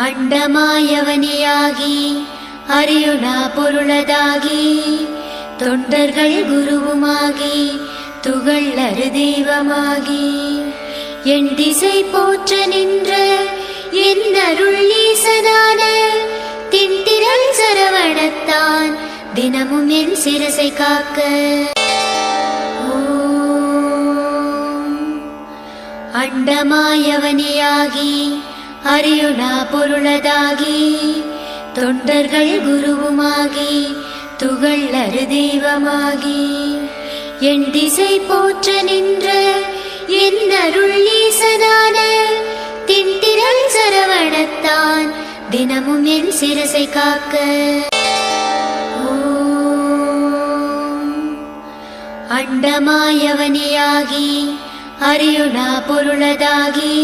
அண்டமாயவனியாகி அறியுணா பொருளதாகி தொண்டர்கள் குருவுமாகி துகள் அரு தெய்வமாகி என் திசை போற்ற நின்ற என் அருள் ஈசனான திண்டிரல் சரவணத்தான் தினமும் என் சிரசை காக்க. அண்டமாயவனியாகி அறியுணா பொருளதாகி தொண்டர்கள் குருவுமாகி துகள் அரு தெய்வமாகி என் திசை போற்ற நின்ற என் அருள் ஈசனான திண்டிரல் சரவணத்தான் தினமும் என் சிரசை காக்க. அண்டமாயவனியாகி அறியுணா பொருளதாகி